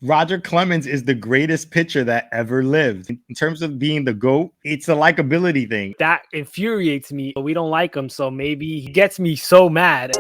Roger Clemens is the greatest pitcher that ever lived. In terms of being the GOAT, it's a likability thing. That infuriates me. We don't like him, so maybe he gets me so mad.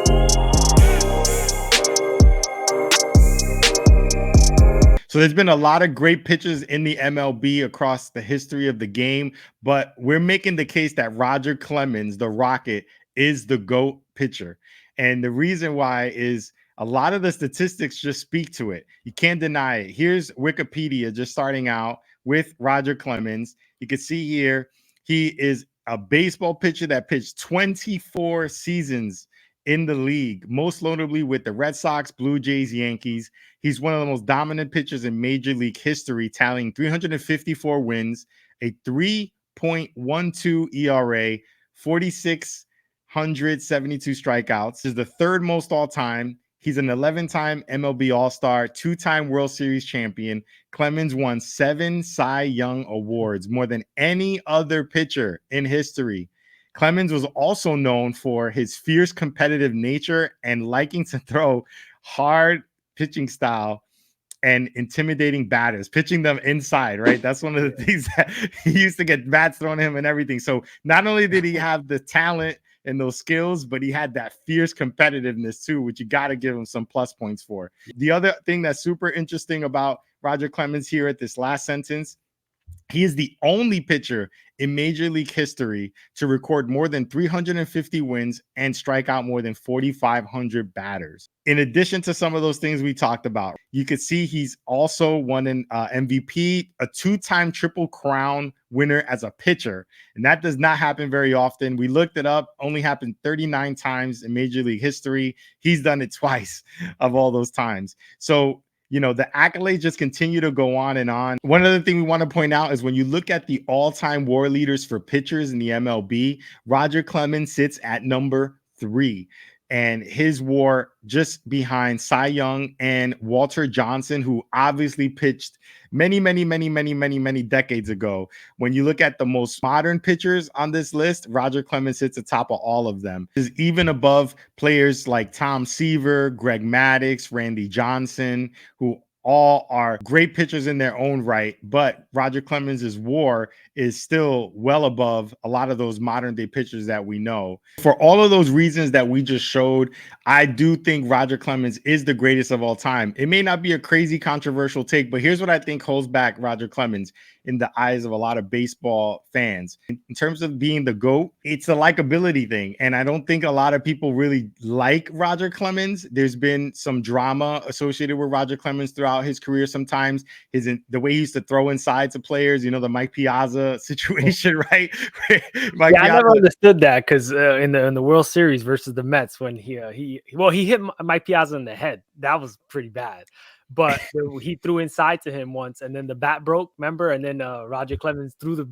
So there's been a lot of great pitchers in the MLB across the history of the game, but we're making the case that Roger Clemens, the Rocket, is the GOAT pitcher. And the reason why is a lot of the statistics just speak to it. You can't deny it. Here's Wikipedia just starting out with Roger Clemens. You can see here he is a baseball pitcher that pitched 24 seasons in the league, most notably with the Red Sox, Blue Jays, Yankees. He's one of the most dominant pitchers in Major League history, tallying 354 wins, a 3.12 ERA, 4,672 strikeouts. Is the third most all time. He's an 11-time MLB All-Star, 2-time World Series champion. Clemens won 7 Cy Young awards, more than any other pitcher in history. Clemens was also known for his fierce competitive nature and liking to throw hard pitching style and intimidating batters, pitching them inside, right? That's one of the things that he used to get bats thrown at him and everything. So not only did he have the talent and those skills, but he had that fierce competitiveness too, which you got to give him some plus points for. The other thing that's super interesting about Roger Clemens here at this last sentence, he is the only pitcher in Major League history to record more than 350 wins and strike out more than 4,500 batters. In addition to some of those things we talked about, you could see he's also won an MVP, a 2-time Triple Crown winner as a pitcher. And that does not happen very often. We looked it up, only happened 39 times in Major League history. He's done it twice of all those times. So the accolades just continue to go on and on. One other thing we want to point out is when you look at the all-time WAR leaders for pitchers in the MLB, Roger Clemens sits at number 3. And his WAR just behind Cy Young and Walter Johnson, who obviously pitched many decades ago. When you look at the most modern pitchers on this list, Roger Clemens sits atop of all of them. Is even above players like Tom Seaver, Greg Maddux, Randy Johnson, who all are great pitchers in their own right, but Roger Clemens' WAR is still well above a lot of those modern day pitchers that we know. For all of those reasons that we just showed, I do think Roger Clemens is the greatest of all time. It may not be a crazy controversial take, but here's what I think holds back Roger Clemens in the eyes of a lot of baseball fans. In terms of being the GOAT, it's a likability thing. And I don't think a lot of people really like Roger Clemens. There's been some drama associated with Roger Clemens throughout his career sometimes. The way he used to throw inside to players, the Mike Piazza situation, right? I never understood that because in the World Series versus the Mets, when he hit Mike Piazza in the head, that was pretty bad. But he threw inside to him once, and then the bat broke, remember? And then Roger Clemens threw the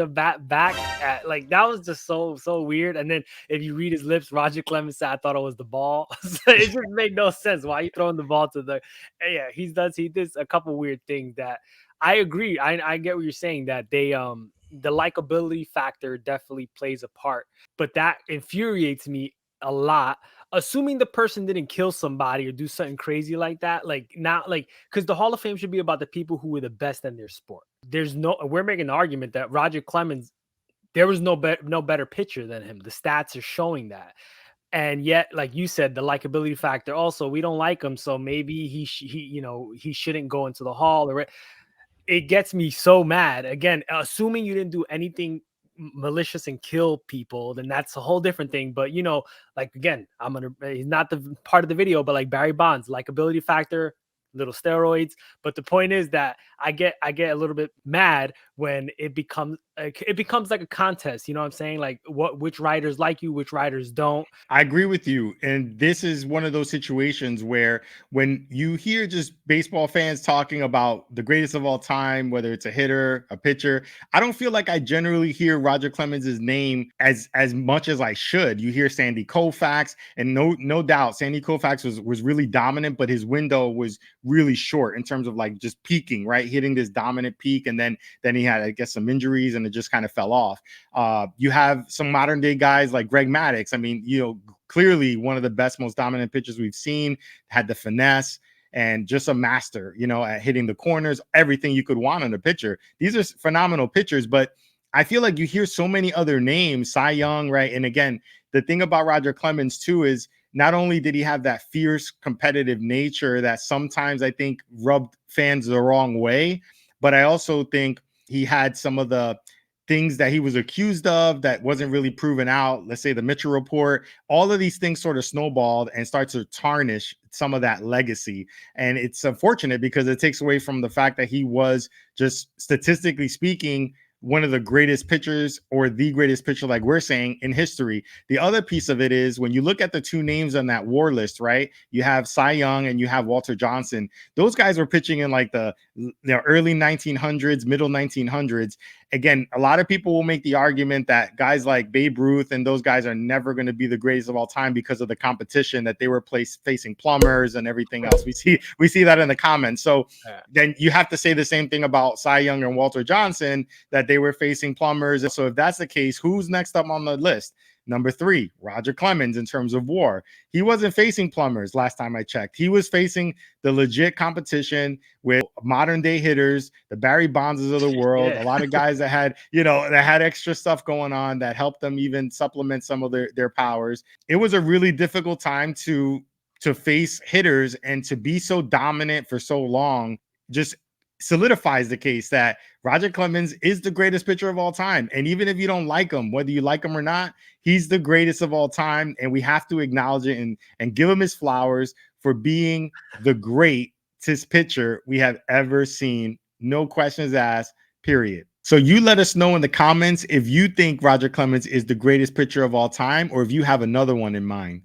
bat back. That was just so weird. And then if you read his lips, Roger Clemens said, "I thought it was the ball." It just made no sense. Why are you throwing the ball to the? Yeah, he did a couple weird things that I agree. I get what you're saying, that they the likability factor definitely plays a part, but that infuriates me a lot. Assuming the person didn't kill somebody or do something crazy like that, because the Hall of Fame should be about the people who were the best in their sport. We're making an argument that Roger Clemens, there was no better pitcher than him. The stats are showing that. And yet, like you said, the likability factor also, we don't like him, so maybe he shouldn't go into the Hall. It gets me so mad. Again, assuming you didn't do anything malicious and kill people, then that's a whole different thing. But again, he's not the part of the video, but like Barry Bonds, likability factor, little steroids. But the point is that I get a little bit mad when it becomes like a contest. You know what I'm saying? Like which writers like you, which writers don't. I agree with you. And this is one of those situations where when you hear just baseball fans talking about the greatest of all time, whether it's a hitter, a pitcher, I don't feel like I generally hear Roger Clemens' name as much as I should. You hear Sandy Koufax, and no doubt Sandy Koufax was really dominant, but his window was really short in terms of just peaking, right? Hitting this dominant peak. And then he had, I guess, some injuries and it just kind of fell off. You have some modern day guys like Greg Maddux. I mean, clearly one of the best, most dominant pitchers we've seen, had the finesse. and just a master, at hitting the corners, everything you could want in a pitcher. These are phenomenal pitchers, but I feel like you hear so many other names, Cy Young, right? And again, the thing about Roger Clemens too is not only did he have that fierce competitive nature that sometimes I think rubbed fans the wrong way, but I also think he had some of the things that he was accused of that wasn't really proven out. Let's say the Mitchell report, all of these things sort of snowballed and start to tarnish some of that legacy. And it's unfortunate because it takes away from the fact that he was, just statistically speaking, one of the greatest pitchers, or the greatest pitcher, like we're saying, in history. The other piece of it is when you look at the two names on that WAR list, right? You have Cy Young and you have Walter Johnson. Those guys were pitching in like the early 1900s, middle 1900s. Again, a lot of people will make the argument that guys like Babe Ruth and those guys are never going to be the greatest of all time because of the competition, that they were facing plumbers and everything else. We see that in the comments. So then you have to say the same thing about Cy Young and Walter Johnson, that they were facing plumbers. So if that's the case, who's next up on the list? Number 3, Roger Clemens in terms of WAR. He wasn't facing plumbers last time I checked. He was facing the legit competition with modern day hitters, the Barry Bondses of the world, a lot of guys that had, that had extra stuff going on that helped them even supplement some of their powers. It was a really difficult time to face hitters, and to be so dominant for so long just solidifies the case that Roger Clemens is the greatest pitcher of all time. And even if you don't like him, whether you like him or not, he's the greatest of all time. And we have to acknowledge it and give him his flowers for being the greatest pitcher we have ever seen. No questions asked, period. So you let us know in the comments if you think Roger Clemens is the greatest pitcher of all time, or if you have another one in mind.